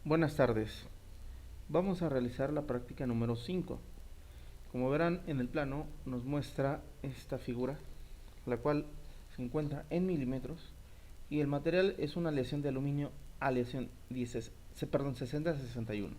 Buenas tardes. Vamos a realizar la práctica número 5. Como verán en el plano nos muestra esta figura, la cual se encuentra en milímetros y el material es una aleación de aluminio aleación 6061.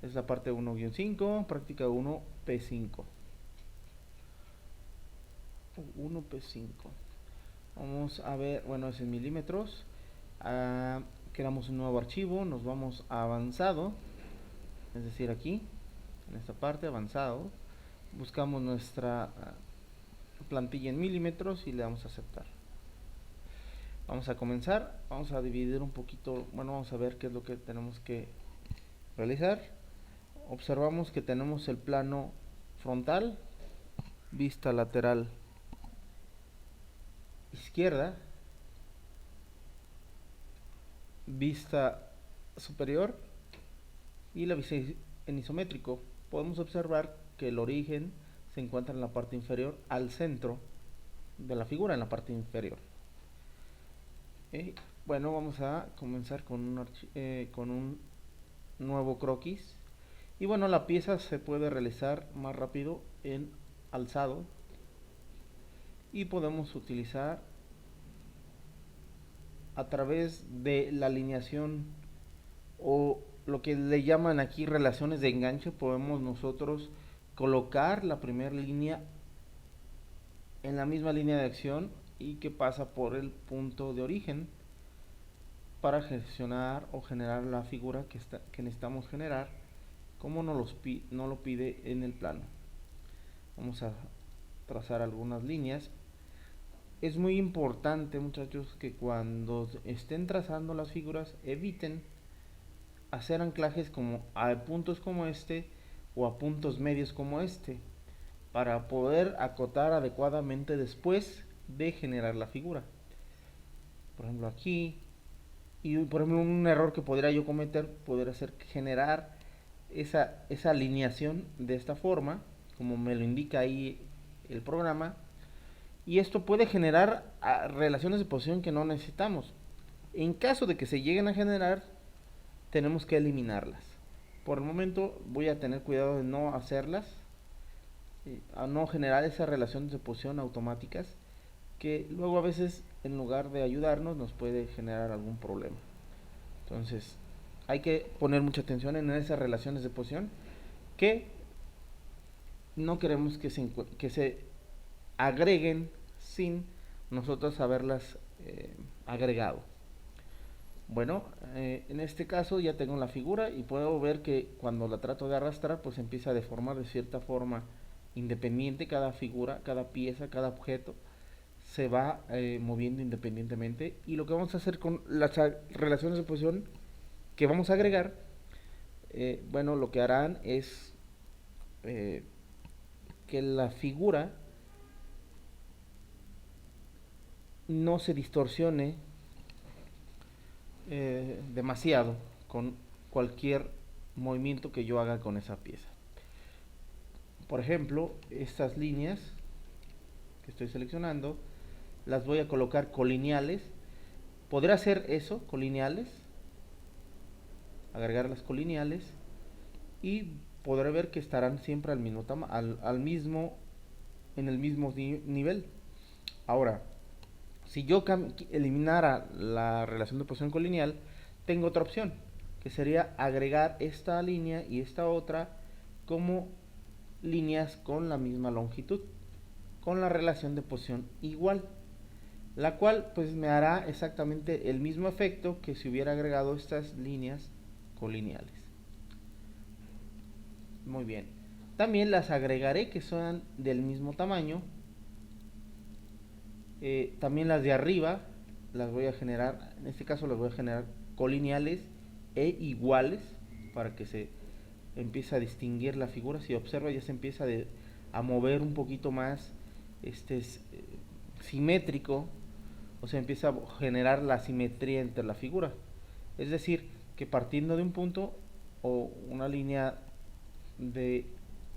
Es la parte 1-5, práctica 1P5. 1P5. Vamos a ver, bueno, es en milímetros. Creamos un nuevo archivo, nos vamos a avanzado, es decir, aquí, en esta parte, avanzado. Buscamos nuestra plantilla en milímetros y le damos a aceptar. Vamos a comenzar, vamos a dividir un poquito, bueno, vamos a ver qué es lo que tenemos que realizar. Observamos que tenemos el plano frontal, vista lateral izquierda, vista superior y la vista en isométrico. Podemos observar que el origen se encuentra en la parte inferior, al centro de la figura, en la parte inferior. Bueno, vamos a comenzar con un nuevo croquis. Y bueno, la pieza se puede realizar más rápido en alzado. Y podemos utilizar a través de la alineación o lo que le llaman aquí relaciones de enganche, podemos nosotros colocar la primera línea en la misma línea de acción y que pasa por el punto de origen para gestionar o generar la figura que necesitamos generar como no lo pide en el plano. Vamos a trazar algunas líneas. Es muy importante, muchachos, que cuando estén trazando las figuras eviten hacer anclajes como a puntos como este o a puntos medios como este, para poder acotar adecuadamente después de generar la figura. Por ejemplo, aquí, y por ejemplo un error que podría yo cometer podría ser generar esa alineación de esta forma, como me lo indica ahí el programa, y esto puede generar relaciones de posición que no necesitamos. En caso de que se lleguen a generar, tenemos que eliminarlas. Por el momento voy a tener cuidado de no hacerlas, a no generar esas relaciones de posición automáticas que luego a veces en lugar de ayudarnos nos puede generar algún problema. Entonces hay que poner mucha atención en esas relaciones de posición que no queremos que se agreguen sin nosotros haberlas agregado. Bueno, en este caso ya tengo la figura y puedo ver que cuando la trato de arrastrar pues empieza a deformar de cierta forma independiente. Cada figura, cada pieza, cada objeto se va moviendo independientemente, y lo que vamos a hacer con las relaciones de posición que vamos a agregar, bueno, lo que harán es eh, que la figura no se distorsione demasiado con cualquier movimiento que yo haga con esa pieza. Por ejemplo, estas líneas que estoy seleccionando las voy a colocar colineales. Podré hacer eso, colineales, agregar las colineales, y podré ver que estarán siempre al mismo en el mismo nivel. Ahora, si yo eliminara la relación de posición colineal, tengo otra opción, que sería agregar esta línea y esta otra como líneas con la misma longitud, con la relación de posición igual, la cual pues me hará exactamente el mismo efecto que si hubiera agregado estas líneas colineales. Muy bien. También las agregaré que sean del mismo tamaño. También las de arriba las voy a generar, en este caso las voy a generar colineales e iguales para que se empiece a distinguir la figura. Si observa ya se empieza a mover un poquito más simétrico, o sea, empieza a generar la simetría entre la figura. Es decir, que partiendo de un punto o una línea de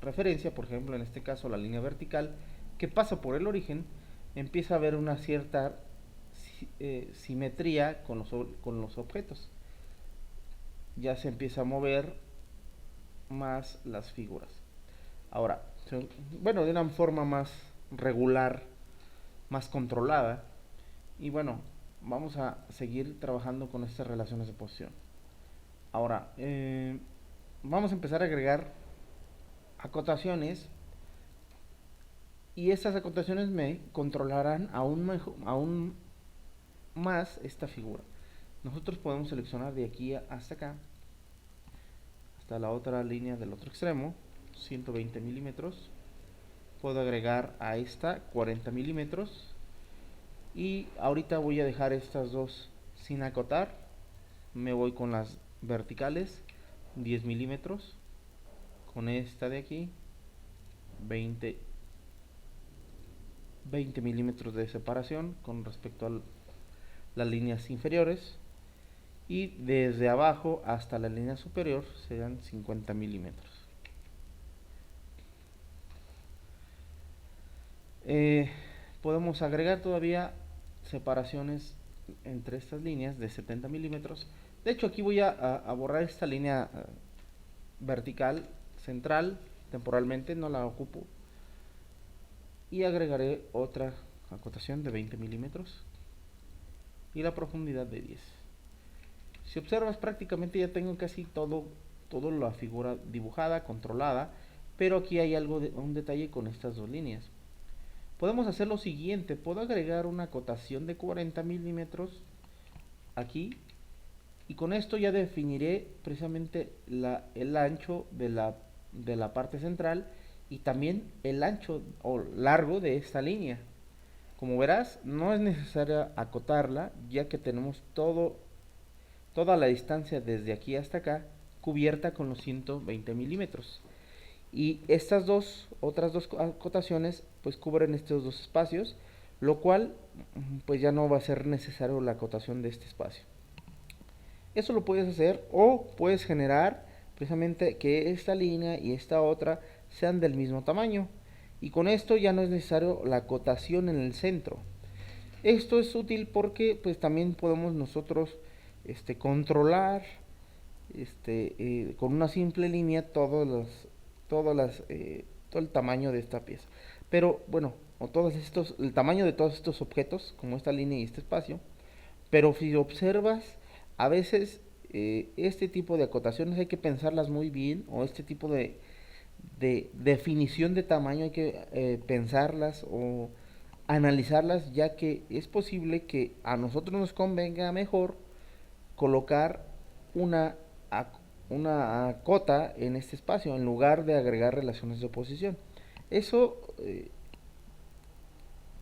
referencia, por ejemplo en este caso la línea vertical, que pasa por el origen, empieza a haber una cierta simetría con los objetos. ya se empieza a mover más las figuras. Ahora, bueno, de una forma más regular, más controlada. Y bueno, vamos a seguir trabajando con estas relaciones de posición. Ahora, vamos a empezar a agregar acotaciones, y estas acotaciones me controlarán aún más esta figura. Nosotros podemos seleccionar de aquí hasta acá, hasta la otra línea del otro extremo, 120 milímetros. Puedo agregar a esta 40 milímetros. Y ahorita voy a dejar estas dos sin acotar. Me voy con las verticales, 10 milímetros. Con esta de aquí, 20 milímetros de separación con respecto a las líneas inferiores. Y desde abajo hasta la línea superior serán 50 milímetros. Podemos agregar todavía separaciones entre estas líneas de 70 milímetros. De hecho, aquí voy a borrar esta línea vertical central temporalmente, no la ocupo, y agregaré otra acotación de 20 milímetros y la profundidad de 10. Si observas, prácticamente ya tengo casi toda la figura dibujada, controlada, pero aquí hay un detalle con estas dos líneas. Podemos hacer lo siguiente: puedo agregar una acotación de 40 milímetros aquí, y con esto ya definiré precisamente el ancho de la parte central y también el ancho o largo de esta línea. Como verás, no es necesario acotarla, ya que tenemos toda la distancia desde aquí hasta acá cubierta con los 120 milímetros. Y estas otras dos acotaciones pues cubren estos dos espacios, lo cual pues ya no va a ser necesario la acotación de este espacio. Eso lo puedes hacer, o puedes generar precisamente que esta línea y esta otra sean del mismo tamaño, y con esto ya no es necesario la acotación en el centro. Esto es útil porque pues también podemos nosotros controlar con una simple línea todo el tamaño de esta pieza. Pero bueno, el tamaño de todos estos objetos, como esta línea y este espacio. Pero si observas, a veces este tipo de acotaciones hay que pensarlas muy bien, o este tipo de definición de tamaño hay que pensarlas o analizarlas, ya que es posible que a nosotros nos convenga mejor colocar una, una cota en este espacio en lugar de agregar relaciones de oposición. Eso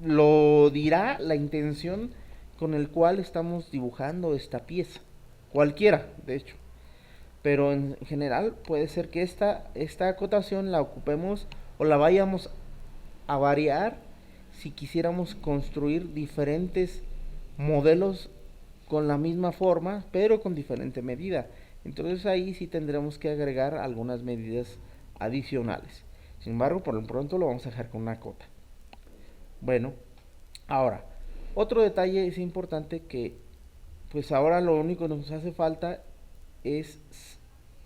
lo dirá la intención con el cual estamos dibujando esta pieza, cualquiera de hecho, pero en general puede ser que esta acotación la ocupemos o la vayamos a variar si quisiéramos construir diferentes modelos con la misma forma pero con diferente medida. Entonces ahí sí tendremos que agregar algunas medidas adicionales. Sin embargo, por lo pronto lo vamos a dejar con una cota. Bueno, ahora, otro detalle es importante, que pues ahora lo único que nos hace falta es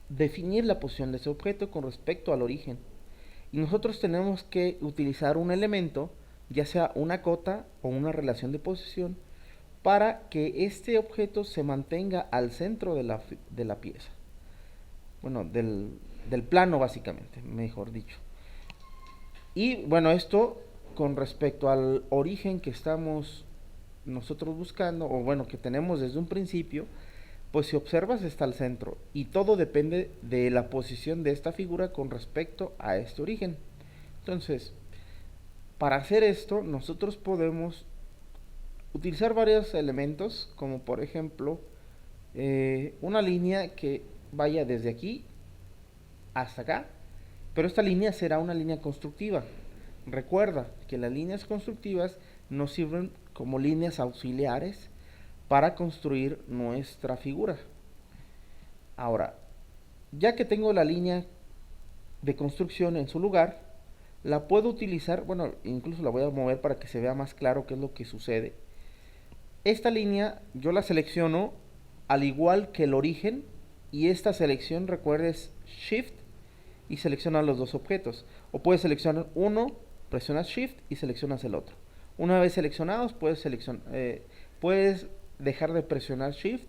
definir la posición de ese objeto con respecto al origen. Y nosotros tenemos que utilizar un elemento, ya sea una cota o una relación de posición, para que este objeto se mantenga al centro de la pieza. Bueno, del plano básicamente, mejor dicho. Y bueno, esto con respecto al origen que estamos nosotros buscando, o bueno, que tenemos desde un principio, pues si observas está al centro, y todo depende de la posición de esta figura con respecto a este origen. Entonces, para hacer esto, nosotros podemos utilizar varios elementos, como por ejemplo, una línea que vaya desde aquí hasta acá, pero esta línea será una línea constructiva. Recuerda que las líneas constructivas nos sirven como líneas auxiliares para construir nuestra figura. Ahora, ya que tengo la línea de construcción en su lugar, la puedo utilizar, bueno, incluso la voy a mover para que se vea más claro qué es lo que sucede. Esta línea yo la selecciono al igual que el origen y esta selección, recuerdes, Shift y seleccionas los dos objetos. O puedes seleccionar uno, presionas Shift y seleccionas el otro. Una vez seleccionados, puedes dejar de presionar Shift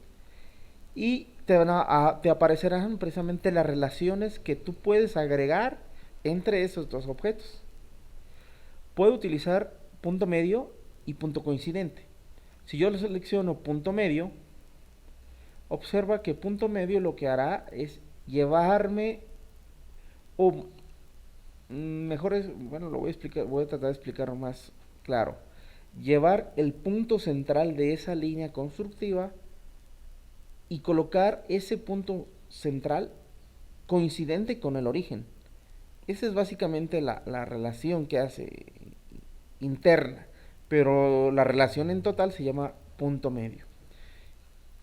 y te aparecerán precisamente las relaciones que tú puedes agregar entre esos dos objetos. Puedo utilizar punto medio y punto coincidente. Si yo lo selecciono punto medio, observa que punto medio lo que hará es llevarme, o mejor es, bueno, lo voy a explicar, voy a tratar de explicarlo más claro. Llevar el punto central de esa línea constructiva y colocar ese punto central coincidente con el origen. Esa es básicamente la relación que hace interna, pero la relación en total se llama punto medio.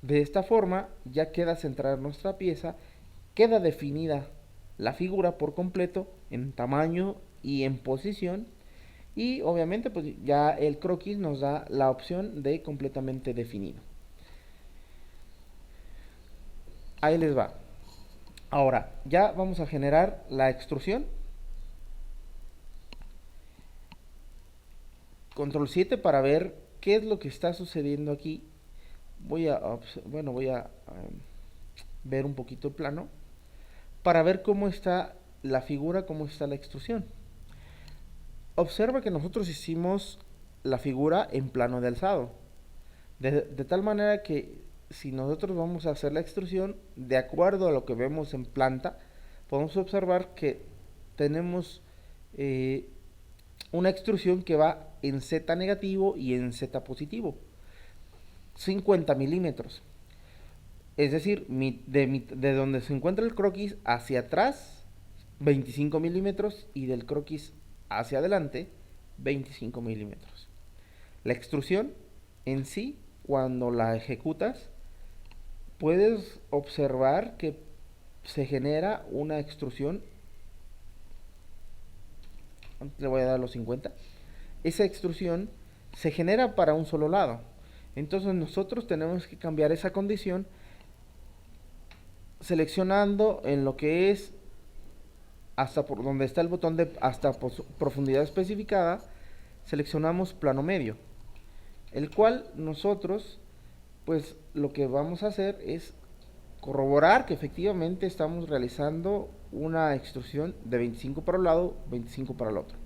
De esta forma ya queda centrada nuestra pieza, queda definida la figura por completo en tamaño y en posición, y obviamente pues ya el croquis nos da la opción de completamente definido. Ahí les va. Ahora ya vamos a generar la extrusión. Control 7 para ver qué es lo que está sucediendo aquí. Voy a ver un poquito el plano para ver cómo está la figura, cómo está la extrusión. Observa que nosotros hicimos la figura en plano de alzado, de tal manera que si nosotros vamos a hacer la extrusión de acuerdo a lo que vemos en planta, podemos observar que tenemos una extrusión que va en Z negativo y en Z positivo, 50 milímetros. Es decir, de donde se encuentra el croquis hacia atrás, 25 milímetros, y del croquis hacia adelante, 25 milímetros. La extrusión en sí, cuando la ejecutas, puedes observar que se genera una extrusión. Le voy a dar los 50. Esa extrusión se genera para un solo lado. Entonces nosotros tenemos que cambiar esa condición seleccionando en lo que es hasta por donde está el botón de hasta profundidad especificada, seleccionamos plano medio, el cual nosotros pues lo que vamos a hacer es corroborar que efectivamente estamos realizando una extrusión de 25 para un lado, 25 para el otro.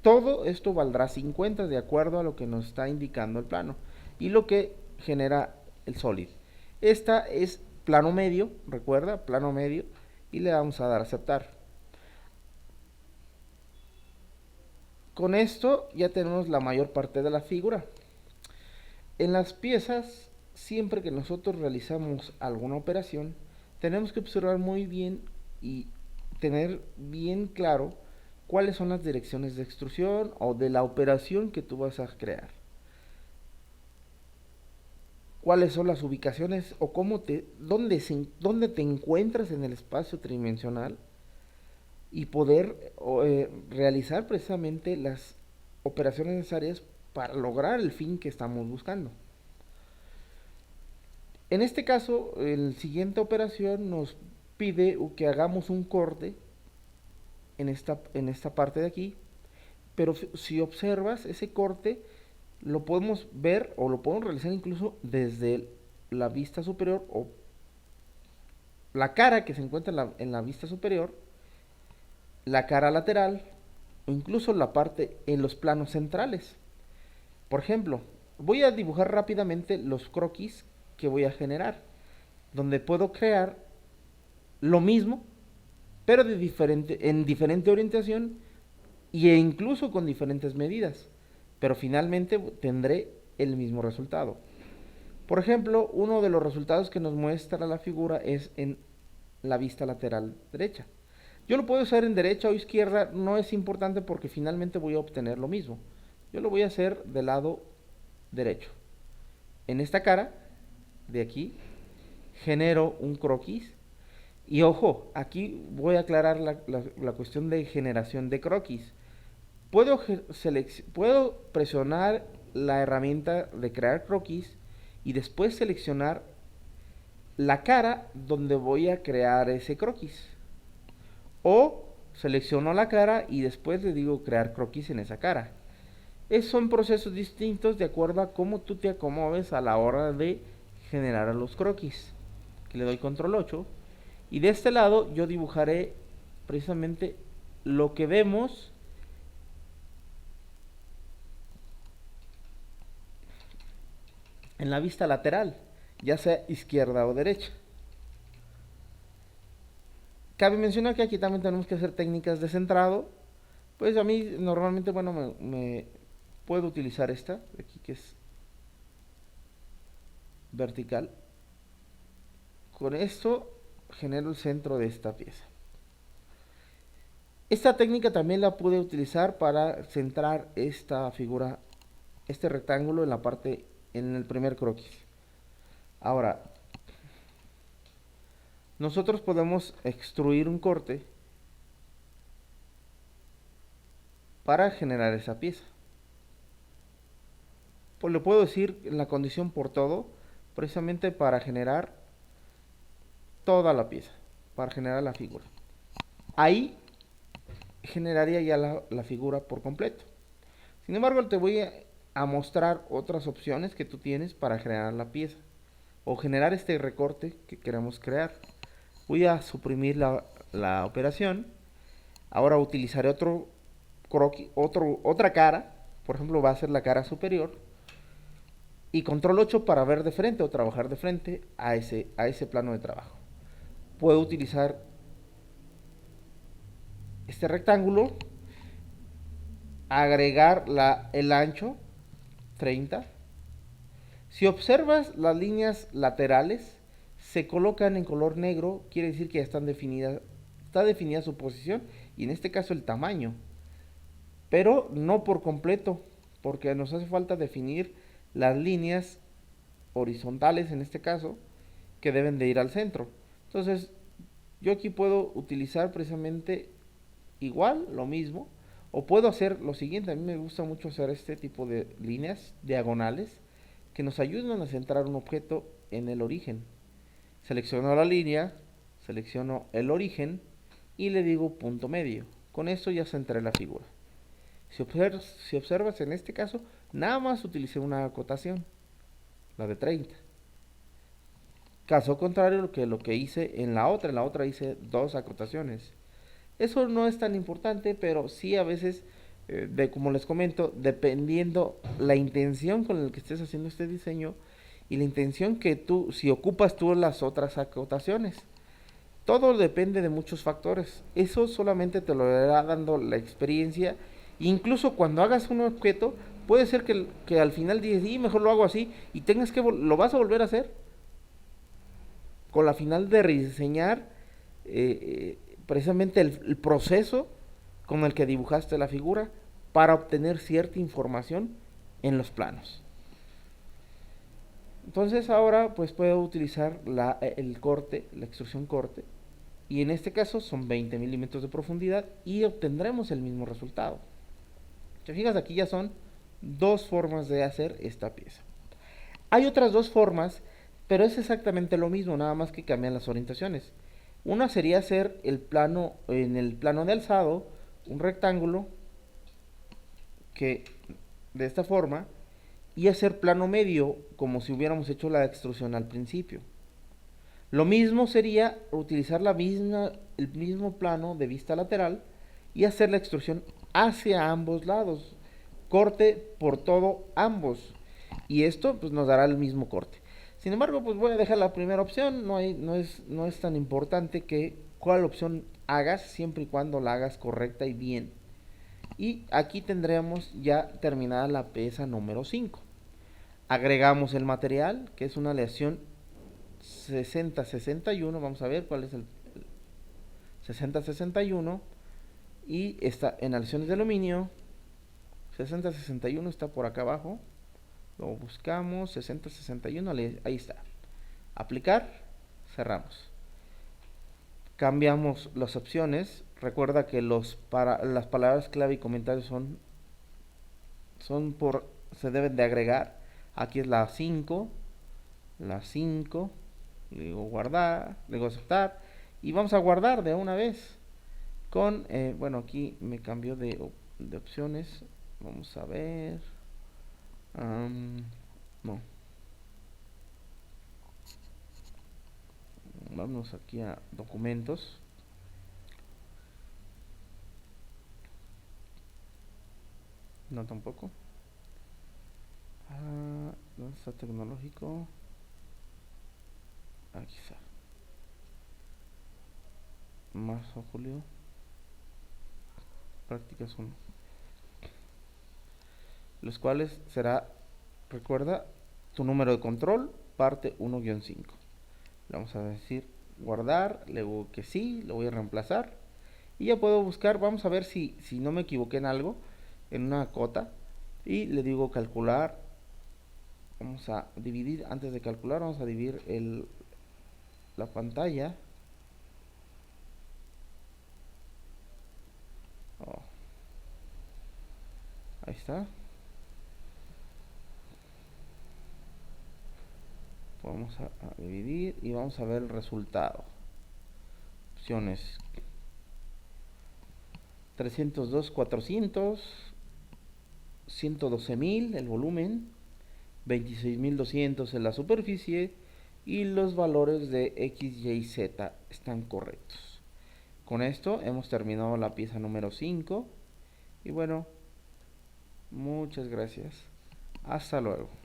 Todo esto valdrá 50 de acuerdo a lo que nos está indicando el plano y lo que genera el Solid. Esta es plano medio, recuerda, plano medio, y le vamos a dar a aceptar. Con esto ya tenemos la mayor parte de la figura. En las piezas, siempre que nosotros realizamos alguna operación, tenemos que observar muy bien y tener bien claro cuáles son las direcciones de extrusión o de la operación que tú vas a crear. Cuáles son las ubicaciones o dónde te encuentras en el espacio tridimensional y poder realizar precisamente las operaciones necesarias para lograr el fin que estamos buscando. En este caso, la siguiente operación nos pide que hagamos un corte en esta parte de aquí, pero si observas ese corte lo podemos ver o lo podemos realizar incluso desde la vista superior o la cara que se encuentra en la vista superior, la cara lateral o incluso la parte en los planos centrales. Por ejemplo, voy a dibujar rápidamente los croquis que voy a generar, donde puedo crear lo mismo, pero en diferente orientación e incluso con diferentes medidas, pero finalmente tendré el mismo resultado. Por ejemplo, uno de los resultados que nos muestra la figura es en la vista lateral derecha. Yo lo puedo hacer en derecha o izquierda, no es importante porque finalmente voy a obtener lo mismo. Yo lo voy a hacer del lado derecho. En esta cara de aquí genero un croquis. Y ojo, aquí voy a aclarar la cuestión de generación de croquis. Puedo presionar la herramienta de crear croquis y después seleccionar la cara donde voy a crear ese croquis. O selecciono la cara y después le digo crear croquis en esa cara. Son procesos distintos de acuerdo a cómo tú te acomodes a la hora de generar los croquis. Que le doy control 8. Y de este lado yo dibujaré precisamente lo que vemos en la vista lateral, ya sea izquierda o derecha. Cabe mencionar que aquí también tenemos que hacer técnicas de centrado. Pues a mí normalmente, bueno, me puedo utilizar esta de aquí que es vertical. Con esto genero el centro de esta pieza. Esta técnica también la pude utilizar para centrar esta figura, este rectángulo en la parte, en el primer croquis. Ahora, nosotros podemos extruir un corte para generar esa pieza. Pues le puedo decir en la condición por todo, precisamente para generar toda la pieza, para generar la figura. Ahí generaría ya la figura por completo. Sin embargo, te voy a mostrar otras opciones que tú tienes para generar la pieza o generar este recorte que queremos crear. Voy a suprimir la operación. Ahora utilizaré otro croquis, otra cara. Por ejemplo, va a ser la cara superior. Y control 8 para ver de frente o trabajar de frente a ese plano de trabajo. Puedo utilizar este rectángulo, agregar el ancho 30. Si observas las líneas laterales se colocan en color negro, quiere decir que ya están definidas, está definida su posición y en este caso el tamaño, pero no por completo, porque nos hace falta definir las líneas horizontales en este caso que deben de ir al centro. Entonces yo aquí puedo utilizar precisamente igual lo mismo, o puedo hacer lo siguiente. A mí me gusta mucho hacer este tipo de líneas diagonales que nos ayudan a centrar un objeto en el origen. Selecciono la línea, selecciono el origen y le digo punto medio. Con esto ya centré la figura. Si observas en este caso, nada más utilicé una acotación, la de 30. Caso contrario que lo que hice en la otra hice dos acotaciones. Eso no es tan importante, pero sí a veces, como les comento, dependiendo la intención con la que estés haciendo este diseño y la intención que tú, si ocupas tú las otras acotaciones. Todo depende de muchos factores. Eso solamente te lo irá dando la experiencia. Incluso cuando hagas un objeto, puede ser que al final dices, sí, mejor lo hago así, y tengas que, lo vas a volver a hacer con la final de rediseñar precisamente el proceso con el que dibujaste la figura para obtener cierta información en los planos. Entonces ahora pues puedo utilizar el corte, la extrusión corte, y en este caso son 20 milímetros de profundidad y obtendremos el mismo resultado. Te fijas, aquí ya son dos formas de hacer esta pieza. Hay otras dos formas, pero es exactamente lo mismo, nada más que cambian las orientaciones. Una sería hacer el plano, en el plano de alzado, un rectángulo que de esta forma, y hacer plano medio como si hubiéramos hecho la extrusión al principio. Lo mismo sería utilizar el mismo plano de vista lateral y hacer la extrusión hacia ambos lados, corte por todo ambos, y esto pues nos dará el mismo corte. Sin embargo, pues voy a dejar la primera opción, no es tan importante que cuál opción hagas, siempre y cuando la hagas correcta y bien. Y aquí tendremos ya terminada la pieza número 5. Agregamos el material, que es una aleación 6061, vamos a ver cuál es el 6061, y está en aleaciones de aluminio. 6061 está por acá abajo, lo buscamos, 6061, ahí está. Aplicar, cerramos. Cambiamos las opciones. Recuerda que las palabras clave y comentarios se deben de agregar. Aquí es la 5, Le digo guardar, le digo aceptar y vamos a guardar de una vez con, bueno, aquí me cambió de opciones. Vamos a ver. No, vamos aquí a documentos. No, tampoco. ¿Dónde está tecnológico? Aquí está. Marzo, julio. Prácticas 1. Los cuales será, recuerda, tu número de control, parte 1-5. Le vamos a decir guardar, le digo que sí, lo voy a reemplazar. Y ya puedo buscar, vamos a ver si no me equivoqué en algo, en una cota. Y le digo calcular. Vamos a dividir, antes de calcular, vamos a dividir la pantalla. Oh, ahí está. Vamos a dividir y vamos a ver el resultado. Opciones 302.400, 112.000 el volumen, 26.200 en la superficie y los valores de X, Y, Z están correctos. Con esto hemos terminado la pieza número 5 y bueno, muchas gracias. Hasta luego.